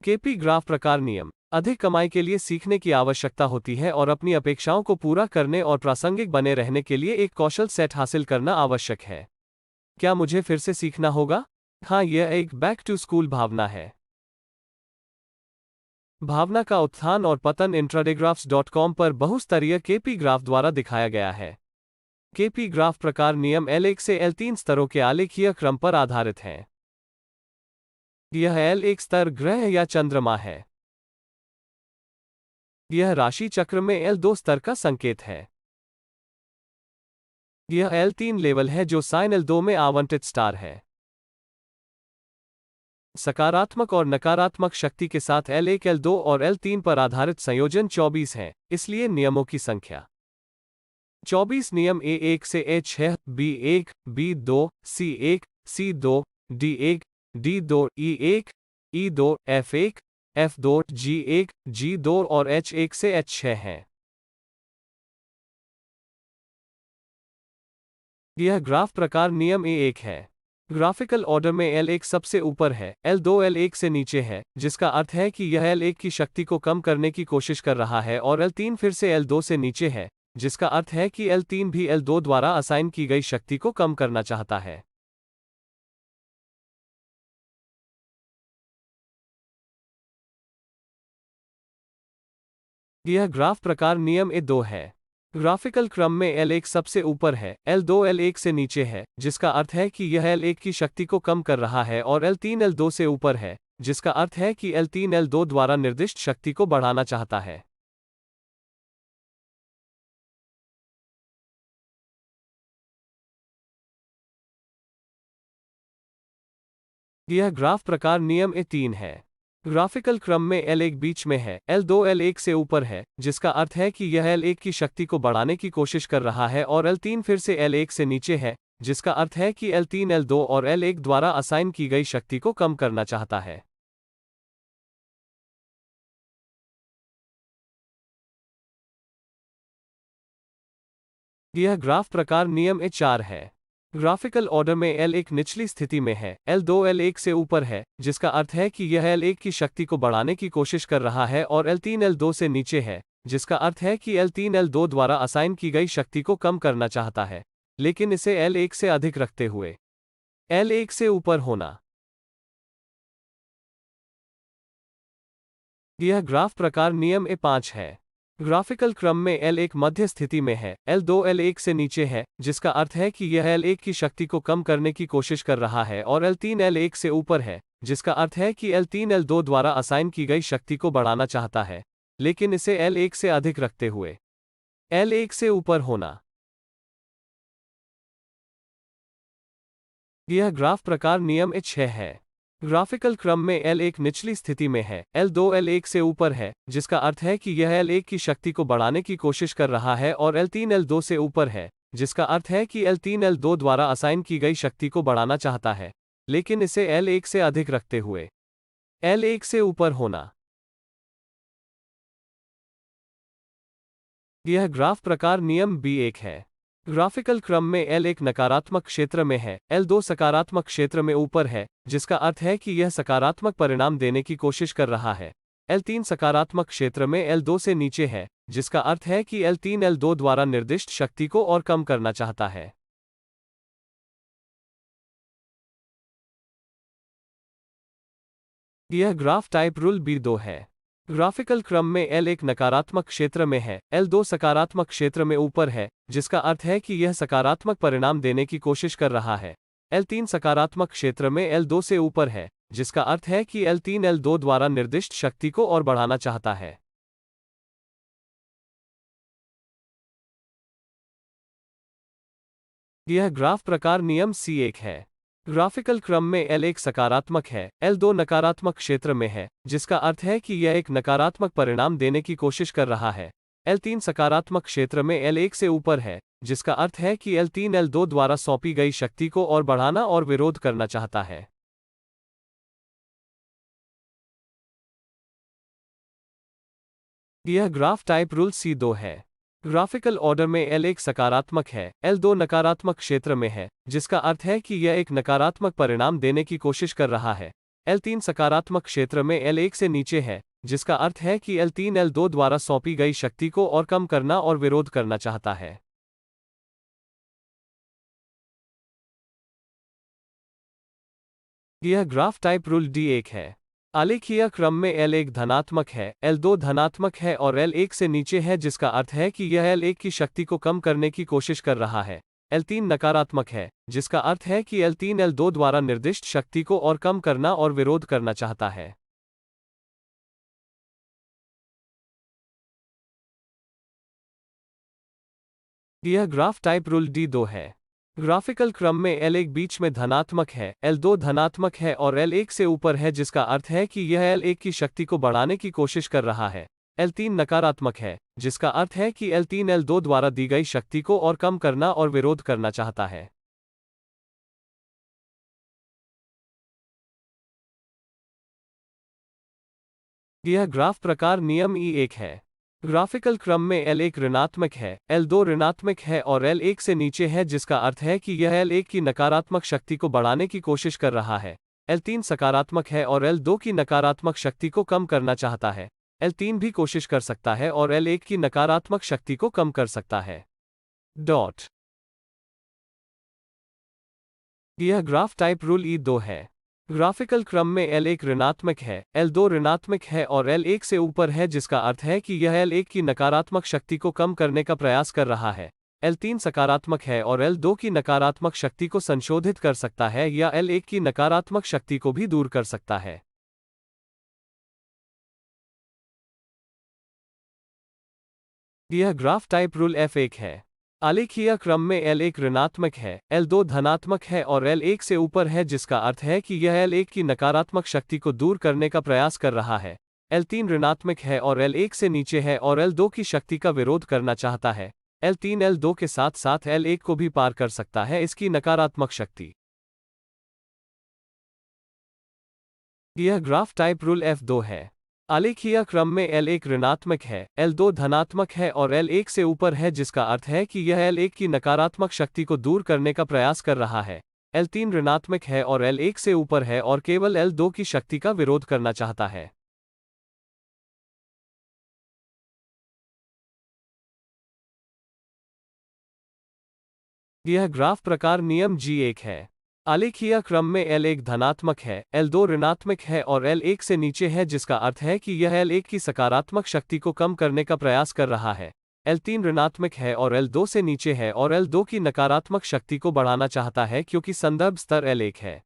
KP graph प्रकार नियम। अधिक कमाई के लिए सीखने की आवश्यकता होती है और अपनी अपेक्षाओं को पूरा करने और प्रासंगिक बने रहने के लिए एक कौशल सेट हासिल करना आवश्यक है। क्या मुझे फिर से सीखना होगा? हाँ, यह एक बैक टू स्कूल भावना है। भावना का उत्थान और पतन intraDayGraphs.com पर बहुस्तरीय केपी ग्राफ द्वारा दिखाया गया है। केपी ग्राफ प्रकार नियम L1 से L3 स्तरों के आलेखीय क्रम पर आधारित हैं। यह L1 स्तर ग्रह या चंद्रमा है। यह राशि चक्र में L2 स्तर का संकेत है। यह L3 लेवल है जो साइन L2 में आवंटित स्टार है। सकारात्मक और नकारात्मक शक्ति के साथ L1, L2 और L3 पर आधारित संयोजन 24 है, इसलिए नियमों की संख्या 24। नियम A1 से H है, B1, B2, C1, C2, D1, D2, E1, E2, F1, F2, G1, G2 और H1 से H6 हैं। यह ग्राफ प्रकार नियम A1 है। ग्राफिकल ऑर्डर में L1 सबसे ऊपर है, L2 L1 से नीचे है, जिसका अर्थ है कि यह L1 की शक्ति को कम करने की कोशिश कर रहा है, और L3 फिर से L2 से नीचे है, जिसका अर्थ है कि L3 भी L2 द्वारा असाइन की गई शक्ति को कम करना चाहता है। यह ग्राफ प्रकार नियम A2 है। ग्राफिकल क्रम में L1 सबसे ऊपर है, L2 L1 से नीचे है, जिसका अर्थ है कि यह L1 की शक्ति को कम कर रहा है, और L3 L2 से ऊपर है, जिसका अर्थ है कि L3 L2 द्वारा निर्दिष्ट शक्ति को बढ़ाना चाहता है। यह ग्राफ प्रकार नियम A3 है। ग्राफिकल क्रम में L1 बीच में है, L2 L1 से ऊपर है, जिसका अर्थ है कि यह L1 की शक्ति को बढ़ाने की कोशिश कर रहा है, और L3 फिर से L1 से नीचे है, जिसका अर्थ है कि L3 L2 और L1 द्वारा असाइन की गई शक्ति को कम करना चाहता है। यह ग्राफ प्रकार नियम A4 है। ग्राफिकल ऑर्डर में L1 निचली स्थिति में है, L2 L1 से ऊपर है, जिसका अर्थ है कि यह L1 की शक्ति को बढ़ाने की कोशिश कर रहा है, और L3 L2 से नीचे है, जिसका अर्थ है कि L3 L2 द्वारा असाइन की गई शक्ति को कम करना चाहता है, लेकिन इसे L1 से अधिक रखते हुए L1 से ऊपर होना। यह ग्राफ प्रकार नियम A5 है। ग्राफिकल क्रम में L1 मध्य स्थिति में है, L2 L1 से नीचे है, जिसका अर्थ है कि यह L1 की शक्ति को कम करने की कोशिश कर रहा है, और L3 L1 से ऊपर है, जिसका अर्थ है कि L3 L2 द्वारा असाइन की गई शक्ति को बढ़ाना चाहता है, लेकिन इसे L1 से अधिक रखते हुए L1 से ऊपर होना। यह ग्राफ प्रकार नियम A6 है। ग्राफिकल क्रम में L1 निचली स्थिति में है, L2 L1 से ऊपर है, जिसका अर्थ है कि यह L1 की शक्ति को बढ़ाने की कोशिश कर रहा है, और L3 L2 से ऊपर है, जिसका अर्थ है कि L3 L2 द्वारा असाइन की गई शक्ति को बढ़ाना चाहता है, लेकिन इसे L1 से अधिक रखते हुए L1 से ऊपर होना। यह ग्राफ प्रकार नियम B1 है। ग्राफिकल क्रम में L1 नकारात्मक क्षेत्र में है, L2 सकारात्मक क्षेत्र में ऊपर है, जिसका अर्थ है कि यह सकारात्मक परिणाम देने की कोशिश कर रहा है। L3 सकारात्मक क्षेत्र में L2 से नीचे है, जिसका अर्थ है कि L3 L2 द्वारा निर्दिष्ट शक्ति को और कम करना चाहता है। यह ग्राफ टाइप रूल B2 है। ग्राफिकल क्रम में L1 नकारात्मक क्षेत्र में है, L2 सकारात्मक क्षेत्र में ऊपर है, जिसका अर्थ है कि यह सकारात्मक परिणाम देने की कोशिश कर रहा है। L3 सकारात्मक क्षेत्र में L2 से ऊपर है, जिसका अर्थ है कि L3 L2 द्वारा निर्दिष्ट शक्ति को और बढ़ाना चाहता है। यह ग्राफ प्रकार नियम C1 है। ग्राफिकल क्रम में L1 सकारात्मक है, L2 नकारात्मक क्षेत्र में है, जिसका अर्थ है कि यह एक नकारात्मक परिणाम देने की कोशिश कर रहा है। L3 सकारात्मक क्षेत्र में L1 से ऊपर है, जिसका अर्थ है कि L3 L2 द्वारा सौंपी गई शक्ति को और बढ़ाना और विरोध करना चाहता है। यह ग्राफ टाइप रूल C2 है। ग्राफिकल ऑर्डर में L1 सकारात्मक है, L2 नकारात्मक क्षेत्र में है, जिसका अर्थ है कि यह एक नकारात्मक परिणाम देने की कोशिश कर रहा है। L3 सकारात्मक क्षेत्र में L1 से नीचे है, जिसका अर्थ है कि L3 L2 द्वारा सौंपी गई शक्ति को और कम करना और विरोध करना चाहता है। यह ग्राफ टाइप रूल D1 है। आलेखीय क्रम में L1 धनात्मक है, L2 धनात्मक है और L1 से नीचे है, जिसका अर्थ है कि यह L1 की शक्ति को कम करने की कोशिश कर रहा है। L3 नकारात्मक है, जिसका अर्थ है कि L3 L2 द्वारा निर्दिष्ट शक्ति को और कम करना और विरोध करना चाहता है। यह ग्राफ टाइप रूल D2 है। ग्राफिकल क्रम में L1 बीच में धनात्मक है, L2 धनात्मक है और L1 से ऊपर है, जिसका अर्थ है कि यह L1 की शक्ति को बढ़ाने की कोशिश कर रहा है। L3 नकारात्मक है, जिसका अर्थ है कि L3 L2 द्वारा दी गई शक्ति को और कम करना और विरोध करना चाहता है। यह ग्राफ प्रकार नियम E1 है। ग्राफिकल क्रम में L1 ऋणात्मक है, L2 ऋणात्मक है और L1 से नीचे है, जिसका अर्थ है कि यह L1 की नकारात्मक शक्ति को बढ़ाने की कोशिश कर रहा है। L3 सकारात्मक है और L2 की नकारात्मक शक्ति को कम करना चाहता है। L3 भी कोशिश कर सकता है और L1 की नकारात्मक शक्ति को कम कर सकता है। डॉट। यह ग्राफ टाइप रूल E2 है। ग्राफिकल क्रम में L1 ऋणात्मक है, L2 ऋणात्मक है और L1 से ऊपर है, जिसका अर्थ है कि यह L1 की नकारात्मक शक्ति को कम करने का प्रयास कर रहा है। L3 सकारात्मक है और L2 की नकारात्मक शक्ति को संशोधित कर सकता है या L1 की नकारात्मक शक्ति को भी दूर कर सकता है। यह ग्राफ टाइप रूल F1 है। आलेखीय क्रम में L1 ऋणात्मक है, L2 धनात्मक है और L1 से ऊपर है, जिसका अर्थ है कि यह L1 की नकारात्मक शक्ति को दूर करने का प्रयास कर रहा है। L3 ऋणात्मक है और L1 से नीचे है और L2 की शक्ति का विरोध करना चाहता है। L3 L2 के साथ साथ L1 को भी पार कर सकता है इसकी नकारात्मक शक्ति। यह ग्राफ टाइप रूल F2 है। आलेखीय क्रम में L1 ऋणात्मक है, L2 धनात्मक है और L1 से ऊपर है, जिसका अर्थ है कि यह L1 की नकारात्मक शक्ति को दूर करने का प्रयास कर रहा है। L3 ऋणात्मक है और L1 से ऊपर है और केवल L2 की शक्ति का विरोध करना चाहता है। यह ग्राफ प्रकार नियम G1 है। आलेखीय क्रम में L1 धनात्मक है, L2 ऋणात्मक है और L1 से नीचे है, जिसका अर्थ है कि यह L1 की सकारात्मक शक्ति को कम करने का प्रयास कर रहा है। L3 ऋणात्मक है और L2 से नीचे है और L2 की नकारात्मक शक्ति को बढ़ाना चाहता है, क्योंकि संदर्भ स्तर L1 है।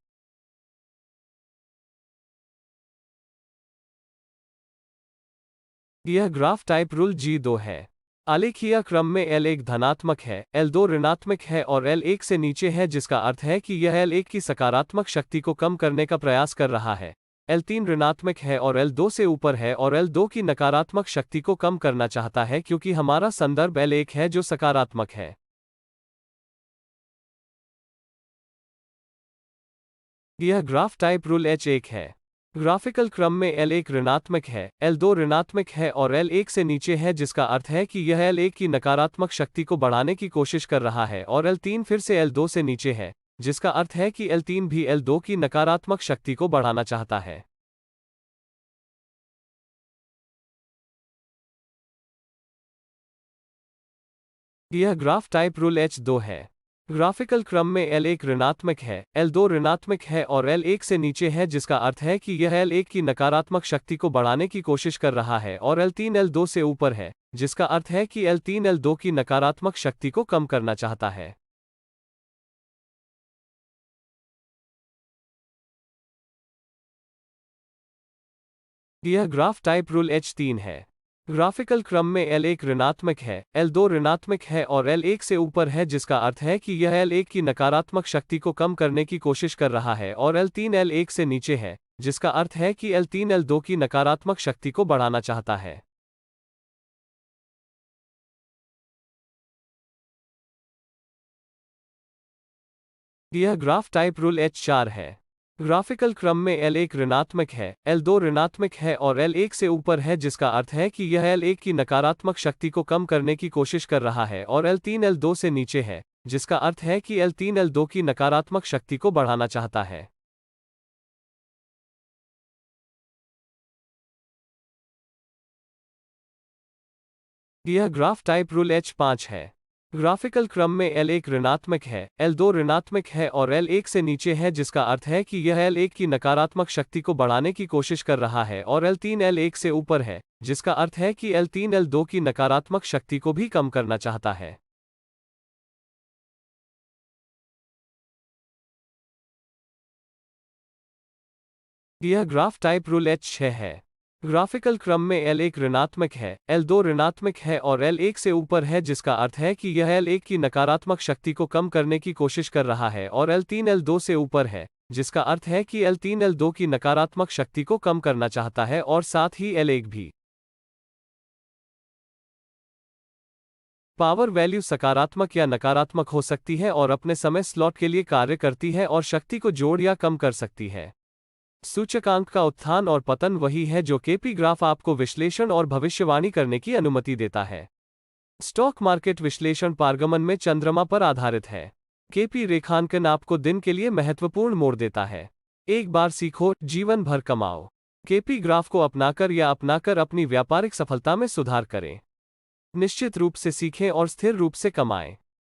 यह ग्राफ टाइप रूल G2 है। आलेखीय क्रम में L1 धनात्मक है, L2 ऋणात्मक है और L1 से नीचे है, जिसका अर्थ है कि यह L1 की सकारात्मक शक्ति को कम करने का प्रयास कर रहा है। L3 ऋणात्मक है और L2 से ऊपर है और L2 की नकारात्मक शक्ति को कम करना चाहता है, क्योंकि हमारा संदर्भ L1 है जो सकारात्मक है। यह ग्राफ टाइप रूल H1 है। ग्राफिकल क्रम में L1 ऋणात्मक है, L2 ऋणात्मक है और L1 से नीचे है, जिसका अर्थ है कि यह L1 की नकारात्मक शक्ति को बढ़ाने की कोशिश कर रहा है और L3 फिर से L2 से नीचे है, जिसका अर्थ है कि L3 भी L2 की नकारात्मक शक्ति को बढ़ाना चाहता है। यह ग्राफ टाइप रूल H2 है। ग्राफिकल क्रम में L1 ऋणात्मक है, L2 ऋणात्मक है और L1 से नीचे है, जिसका अर्थ है कि यह L1 की नकारात्मक शक्ति को बढ़ाने की कोशिश कर रहा है और L3 L2 से ऊपर है, जिसका अर्थ है कि L3 L2 की नकारात्मक शक्ति को कम करना चाहता है। यह ग्राफ टाइप रूल H3 है। ग्राफिकल क्रम में L1 ऋणात्मक है, L2 ऋणात्मक है और L1 से ऊपर है, जिसका अर्थ है कि यह L1 की नकारात्मक शक्ति को कम करने की कोशिश कर रहा है और L3 L1 से नीचे है, जिसका अर्थ है कि L3 L2 की नकारात्मक शक्ति को बढ़ाना चाहता है। यह ग्राफ टाइप रूल H4 है। ग्राफिकल क्रम में L1 ऋणात्मक है, L2 ऋणात्मक है और L1 से ऊपर है, जिसका अर्थ है कि यह L1 की नकारात्मक शक्ति को कम करने की कोशिश कर रहा है और L3 L2 से नीचे है, जिसका अर्थ है कि L3 L2 की नकारात्मक शक्ति को बढ़ाना चाहता है। यह ग्राफ टाइप रूल H5 है। ग्राफिकल क्रम में L1 ऋणात्मक है, L2 ऋणात्मक है और L1 से नीचे है, जिसका अर्थ है कि यह L1 की नकारात्मक शक्ति को बढ़ाने की कोशिश कर रहा है, और L3 L1 से ऊपर है, जिसका अर्थ है कि L3 L2 की नकारात्मक शक्ति को भी कम करना चाहता है। यह ग्राफ टाइप रूल H6 है। ग्राफिकल क्रम में L1 ऋणात्मक है, L2 ऋणात्मक है और L1 से ऊपर है, जिसका अर्थ है कि यह L1 की नकारात्मक शक्ति को कम करने की कोशिश कर रहा है, और L3 L2 से ऊपर है, जिसका अर्थ है कि L3 L2 की नकारात्मक शक्ति को कम करना चाहता है, और साथ ही L1 भी। पावर वैल्यू सकारात्मक या नकारात्मक हो सकती है और अपने समय स्लॉट के लिए कार्य करती है और शक्ति को जोड़ या कम कर सकती है। सूचकांक का उत्थान और पतन वही है जो केपी ग्राफ आपको विश्लेषण और भविष्यवाणी करने की अनुमति देता है। स्टॉक मार्केट विश्लेषण पारगमन में चंद्रमा पर आधारित है। केपी रेखांकन आपको दिन के लिए महत्वपूर्ण मोड़ देता है। एक बार सीखो, जीवन भर कमाओ। केपी ग्राफ को अपनाकर या अपनाकर अपनी व्यापारिक सफलता में सुधार करें। निश्चित रूप से सीखें और स्थिर रूप से कमाएं।